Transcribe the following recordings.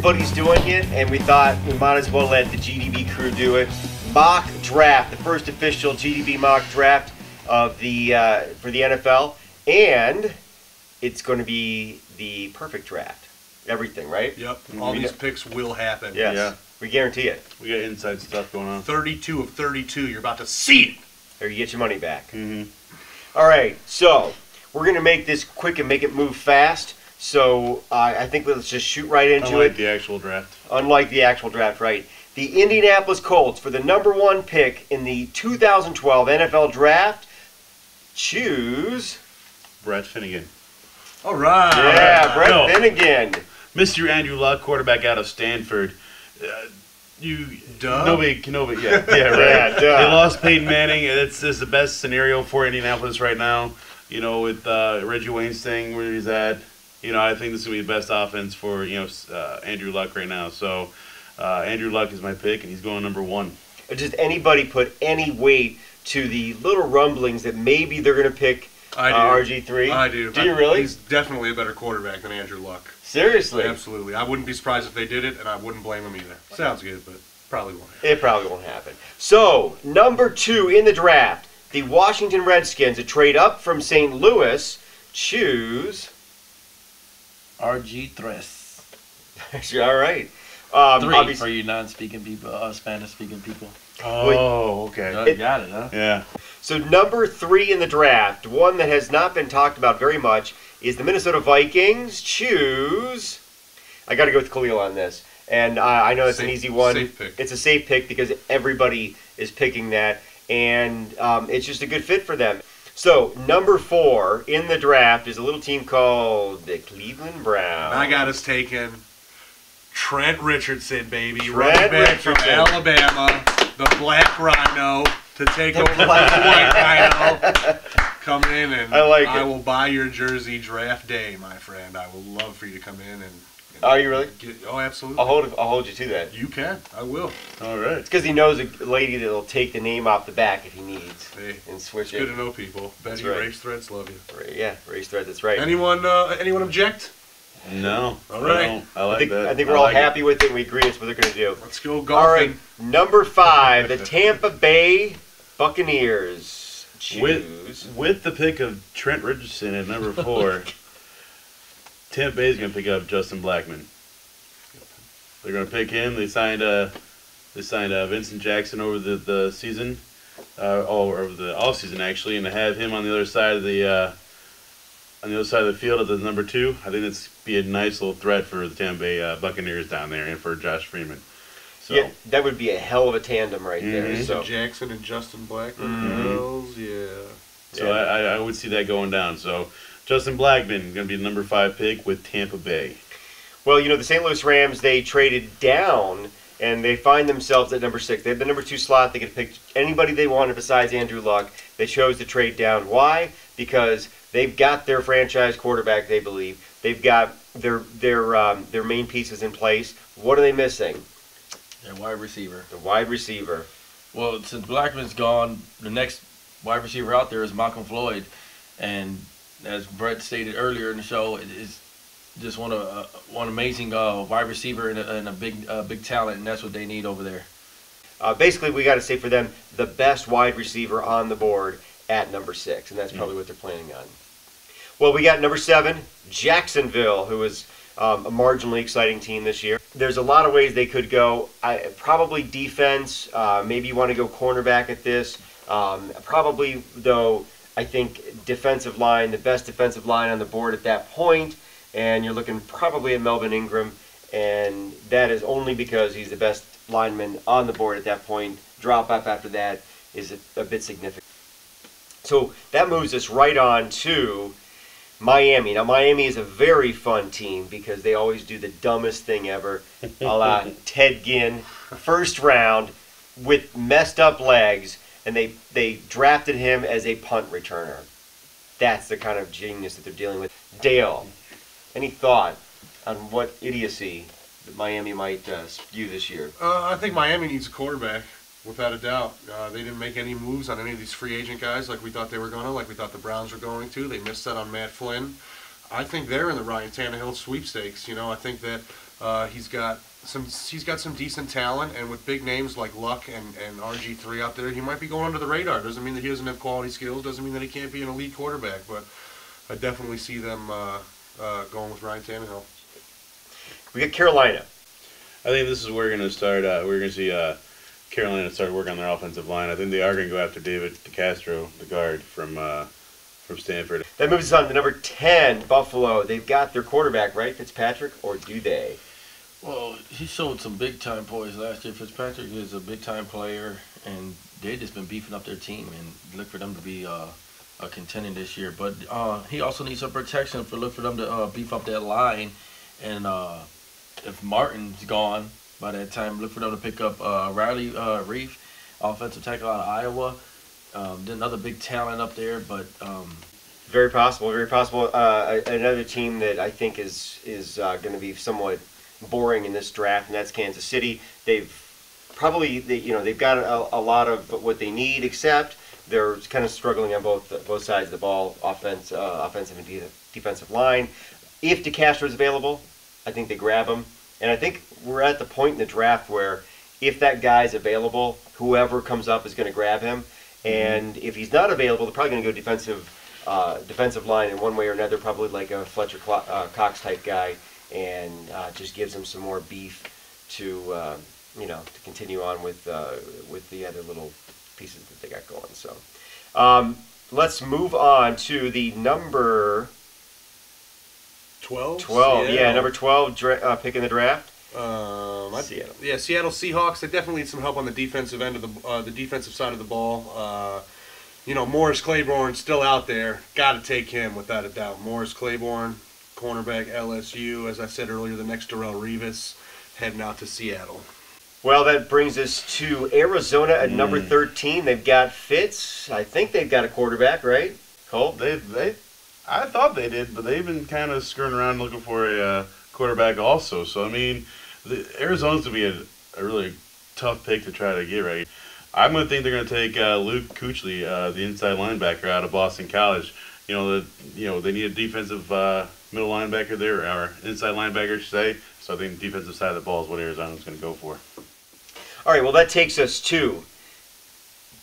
anybody's doing it, and we thought we might as well let the GDB crew do it. Mock draft, the first official GDB mock draft of the for the NFL, and it's going to be the perfect draft. Everything, right? Yep. All these picks will happen. Yes. Yeah. We guarantee it. We got inside stuff going on. 32 of 32. You're about to see it. There, you get your money back. Mm-hmm. All right, so we're going to make this quick and make it move fast. So I think let's just shoot right into it. Unlike the actual draft. Unlike the actual draft, right. The Indianapolis Colts, for the #1 pick in the 2012 NFL Draft, choose... Brett Finnegan. All right. Yeah, Brett Finnegan. Mr. Andrew Luck, quarterback out of Stanford. Nobody can yeah, right. Yeah, duh. They lost Peyton Manning. It's the best scenario for Indianapolis right now. You know, with Reggie Wayne's thing where he's at. You know, I think this is going to be the best offense for, Andrew Luck right now. So, Andrew Luck is my pick, and he's going #1. Does anybody put any weight to the little rumblings that maybe they're going to pick RG3? I do. Do you really? He's definitely a better quarterback than Andrew Luck. Seriously? Absolutely. I wouldn't be surprised if they did it, and I wouldn't blame them either. Sounds good, but probably won't happen. It probably won't happen. So, #2 in the draft, the Washington Redskins, a trade up from St. Louis, choose... RG3. All right. 3 for you non-speaking people, Spanish-speaking people. Oh, okay. You got it, huh? Yeah. So #3 in the draft, one that has not been talked about very much, is the Minnesota Vikings. Choose... I got to go with Khalil on this. And I know it's an easy one. Safe pick. It's a safe pick because everybody is picking that. And it's just a good fit for them. So, #4 in the draft is a little team called the Cleveland Browns. I got us taking Trent Richardson, baby. Trent Richardson. From Alabama, the Black Rhino, to take over the White Rhino. Come in and I will buy your jersey draft day, my friend. I will love for you to come in and oh, you really? Oh, absolutely. I'll hold you to that. You can. I will. All right. It's because he knows a lady that'll take the name off the back if he needs and switch it. Good to know people. Betty, right. Race Threads love you. Yeah, Race Thread. That's right. Anyone object? No. All right. I like that. I think we're all happy with it. And we agree it's what they're going to do. Let's go golfing. All right. #5, the Tampa Bay Buccaneers. Choose. With the pick of Trent Richardson at #4, Tampa Bay is going to pick up Justin Blackmon. They're going to pick him. They signed Vincent Jackson over the season, over the off season actually, and to have him on the other side of the field at the #2, I think that's be a nice little threat for the Tampa Bay Buccaneers down there and for Josh Freeman. So. Yeah, that would be a hell of a tandem right there. So Jackson and Justin Blackmon. Hells yeah. So I would see that going down. So Justin Blackmon going to be the #5 pick with Tampa Bay. Well, the St. Louis Rams, they traded down, and they find themselves at #6. They have the #2 slot. They could pick anybody they wanted besides Andrew Luck. They chose to trade down. Why? Because they've got their franchise quarterback, they believe. They've got their main pieces in place. What are they missing? Their wide receiver. The wide receiver. Well, since Blackman's gone, the next wide receiver out there is Malcolm Floyd. And as Brett stated earlier in the show, it is just one amazing wide receiver and a big talent, and that's what they need over there. Basically, we got to say for them, the best wide receiver on the board at #6, and that's probably what they're planning on. Well, we got #7, Jacksonville, who is a marginally exciting team this year. There's a lot of ways they could go. Probably defense. Maybe you want to go cornerback at this. Probably, though, I think defensive line, the best defensive line on the board at that point. And you're looking probably at Melvin Ingram, and that is only because he's the best lineman on the board at that point. Drop off after that is a bit significant. So that moves us right on to Miami. Now, Miami is a very fun team because they always do the dumbest thing ever, a la Ted Ginn, first round with messed up legs, and they drafted him as a punt returner. That's the kind of genius that they're dealing with. Dale, any thought on what idiocy that Miami might spew this year? I think Miami needs a quarterback, without a doubt. They didn't make any moves on any of these free agent guys like we thought they were going to, like we thought the Browns were going to. They missed out on Matt Flynn. I think they're in the Ryan Tannehill sweepstakes. I think that He's got some decent talent, and with big names like Luck and RG3 out there, he might be going under the radar. Doesn't mean that he doesn't have quality skills. Doesn't mean that he can't be an elite quarterback. But I definitely see them going with Ryan Tannehill. We got Carolina. I think this is where we're going to start. We're going to see Carolina start working on their offensive line. I think they are going to go after David DeCastro, the guard from Stanford. That moves us on to number 10, Buffalo. They've got their quarterback, right, Fitzpatrick, or do they? Well, he showed some big-time poise last year. Fitzpatrick is a big-time player, and they've just been beefing up their team, and look for them to be contending this year. But he also needs some protection look for them to beef up that line. And if Martin's gone by that time, look for them to pick up Riley Reef, offensive tackle out of Iowa. Another big talent up there, but very possible. Very possible. Another team that I think is going to be somewhat boring in this draft, and that's Kansas City. They've got a lot of what they need, except they're kind of struggling on both sides of the ball, offensive and defensive line. If DeCastro is available, I think they grab him. And I think we're at the point in the draft where if that guy's available, whoever comes up is going to grab him. And if he's not available, they're probably going to go defensive line in one way or another, probably like a Fletcher Cox type guy, and just gives him some more beef to continue on with the other little pieces that they got going. So let's move on to the number 12? Yeah, number 12 pick in the draft. Seattle. Yeah, Seattle Seahawks. They definitely need some help on the defensive end of the defensive side of the ball. Morris Claiborne's still out there. Got to take him without a doubt. Morris Claiborne, cornerback, LSU. As I said earlier, the next Darrelle Revis, heading out to Seattle. Well, that brings us to Arizona at number 13. They've got Fitz. I think they've got a quarterback, right, Cole? I thought they did, but they've been kind of screwing around looking for a quarterback also. So, I mean, Arizona's going to be a really tough pick to try to get right. I'm going to think they're going to take Luke Kuechly, the inside linebacker out of Boston College. They need a defensive middle linebacker there, or inside linebacker, I should say. So I think the defensive side of the ball is what Arizona's going to go for. All right, well, that takes us to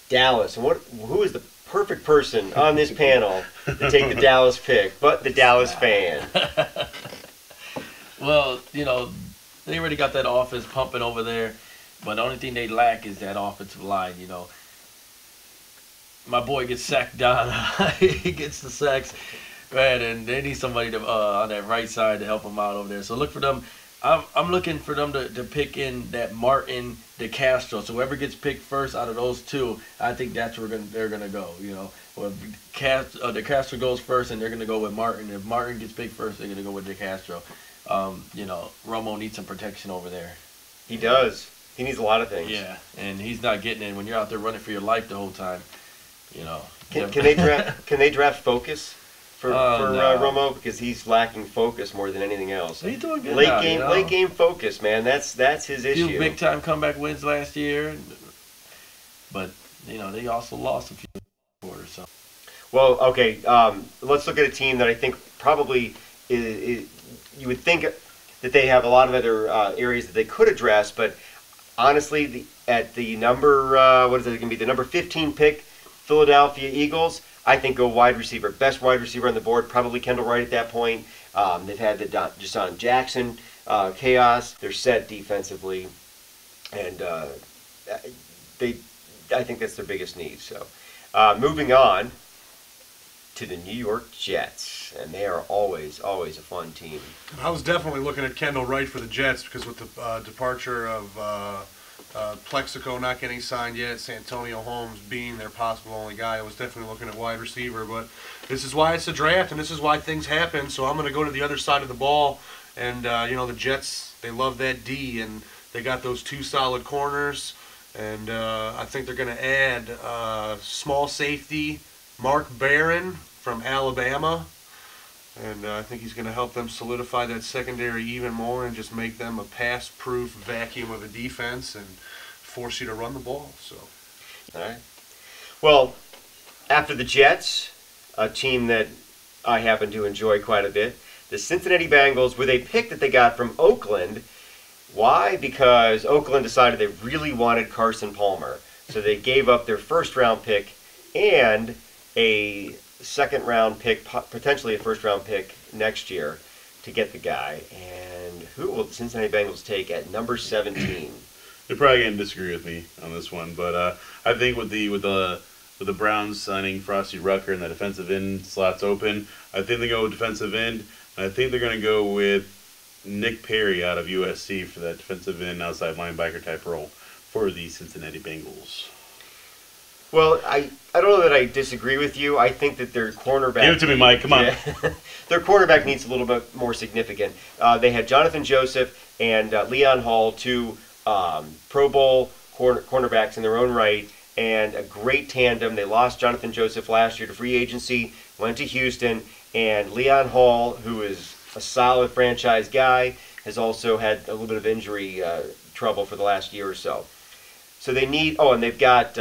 Dallas. And who is the perfect person on this panel to take the Dallas pick, but the Dallas fan? Well, they already got that offense pumping over there, but the only thing they lack is that offensive line. My boy gets sacked down. He gets the sacks, man, and they need somebody on that right side to help him out over there. So look for them. I'm looking for them to pick in that Martin DeCastro. So whoever gets picked first out of those two, I think that's where they're gonna go. Well, DeCastro goes first, and they're gonna go with Martin. If Martin gets picked first, they're gonna go with DeCastro. Romo needs some protection over there. He does. He needs a lot of things. Yeah, and he's not getting it when you're out there running for your life the whole time. Can they draft focus for Romo, because he's lacking focus more than anything else. He's doing good late game focus, man. That's his issue. Few big time comeback wins last year, but they also lost a few quarters. So. Well, okay. Let's look at a team that I think probably is you would think that they have a lot of other areas that they could address, but honestly, at the number what is it going to be, the number 15 pick, Philadelphia Eagles, I think go wide receiver. Best wide receiver on the board, probably Kendall Wright at that point. They've had the Deshaun Jackson chaos. They're set defensively, and I think that's their biggest need. So, moving on to the New York Jets, and they are always a fun team. I was definitely looking at Kendall Wright for the Jets because with the departure of Plexico not getting signed yet, Santonio Holmes being their possible only guy, I was definitely looking at wide receiver. But this is why it's a draft, and this is why things happen. So I'm going to go to the other side of the ball, and the Jets, they love that D, and they got those two solid corners, and I think they're going to add small safety Mark Barron from Alabama. And I think he's going to help them solidify that secondary even more and just make them a pass-proof vacuum of a defense and force you to run the ball. So, all right. Well, after the Jets, a team that I happen to enjoy quite a bit, the Cincinnati Bengals with a pick that they got from Oakland. Why? Because Oakland decided they really wanted Carson Palmer. So they gave up their first-round pick and a second-round pick, potentially a first-round pick next year to get the guy. And who will the Cincinnati Bengals take at number 17? You're probably going to disagree with me on this one, but I think with the Browns signing Frosty Rucker and the defensive end slots open, I think they go with defensive end. And I think they're going to go with Nick Perry out of USC for that defensive end, outside linebacker type role for the Cincinnati Bengals. Well, I don't know that I disagree with you. I think that their cornerback... Give it to me, Mike. Come on. Their quarterback needs a little bit more significant. They had Jonathan Joseph and Leon Hall, two Pro Bowl cornerbacks in their own right, and a great tandem. They lost Jonathan Joseph last year to free agency, went to Houston, and Leon Hall, who is a solid franchise guy, has also had a little bit of injury trouble for the last year or so. So they need... Oh, and they've got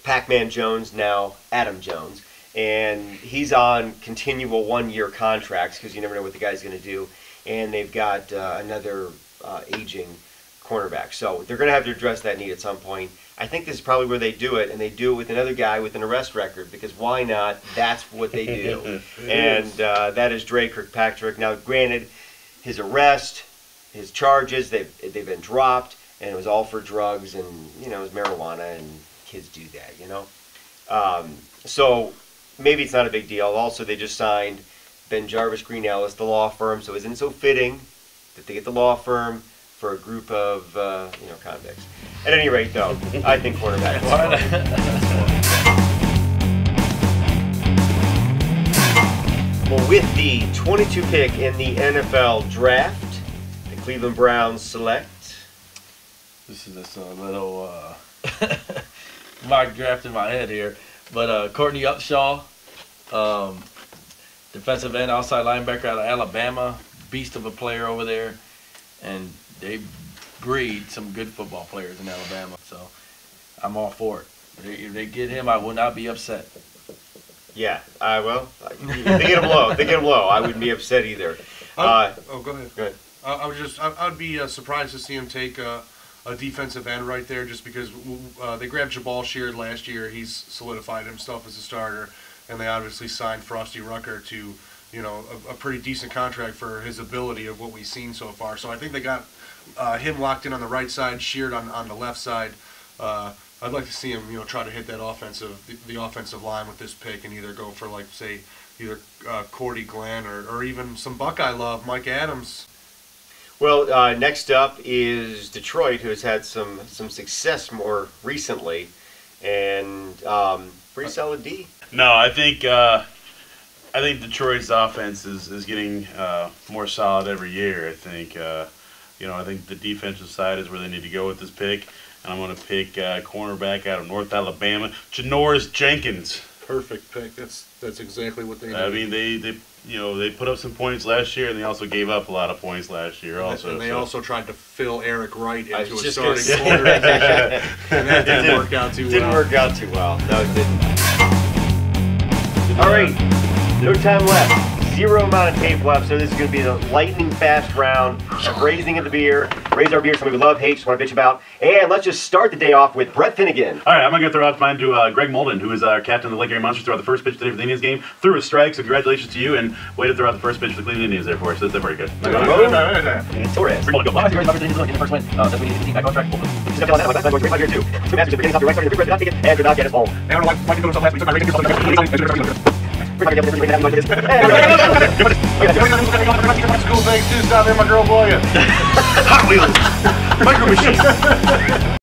Pac-Man Jones now, Adam Jones, and he's on continual one-year contracts because you never know what the guy's going to do. And they've got another aging cornerback. So they're going to have to address that need at some point. I think this is probably where they do it, and they do it with another guy with an arrest record, because why not? That's what they do. And that is Dre Kirkpatrick. Now, granted, his arrest, his charges, they've been dropped, and it was all for drugs and, you know, it was marijuana, and kids do that, you know. So maybe it's not a big deal. Also, they just signed Ben Jarvis Green Ellis, the law firm, so isn't it so fitting that they get the law firm for a group of, you know, convicts. At any rate, though, I think quarterback. Well, with the 22 pick in the NFL draft, the Cleveland Browns select. This is just a little mock draft in my head here, but Courtney Upshaw, defensive end, outside linebacker out of Alabama, beast of a player over there, and they breed some good football players in Alabama, so I'm all for it. If they get him, I will not be upset. Yeah, well, if they get him low. If they get him low, I wouldn't be upset either. Go ahead. Go ahead. I'd be surprised to see him take a defensive end right there, just because they grabbed Jabal Sheard last year. He's solidified himself as a starter, and they obviously signed Frosty Rucker to, you know, a pretty decent contract for his ability of what we've seen so far. So I think they got him locked in on the right side, Sheard on the left side. I'd like to see him, you know, try to hit that the offensive line with this pick, and either go for, like, say, either Cordy Glenn or even some Buckeye love, Mike Adams. Well, next up is Detroit, who has had some success more recently, and pretty solid D. No, I think Detroit's offense is getting more solid every year. I think I think the defensive side is where they need to go with this pick, and I'm going to pick cornerback out of North Alabama, Janoris Jenkins. Perfect pick. That's exactly what they need. I mean, they put up some points last year, and they also gave up a lot of points last year. Also, and they also tried to fill Eric Wright into a starting corner position, and that didn't work out too well. Didn't work out too well. No, it didn't. All right, no time left. Zero amount of tape left, so this is going to be the lightning fast round of raising of the beer. Raise our beer, something we love, hate, just want to bitch about. And let's just start the day off with Brett Finnegan. All right, I'm going to throw out mine to Greg Molden, who is our captain of the Lake Erie Monsters, throughout the first pitch today for the Indians game. Threw a strike, so congratulations to you, and way to throw out the first pitch for the Cleveland Indians there for us. So that's very good. And Torres. Go. In the first win, that's when you get the team back on track. Two matches to begin off the right side of the bridge, not take it, and did not get his home. I don't know why he did himself last week. Took my school things too. Stop there, my girl Boya. Hot Wheels. Micro Machine.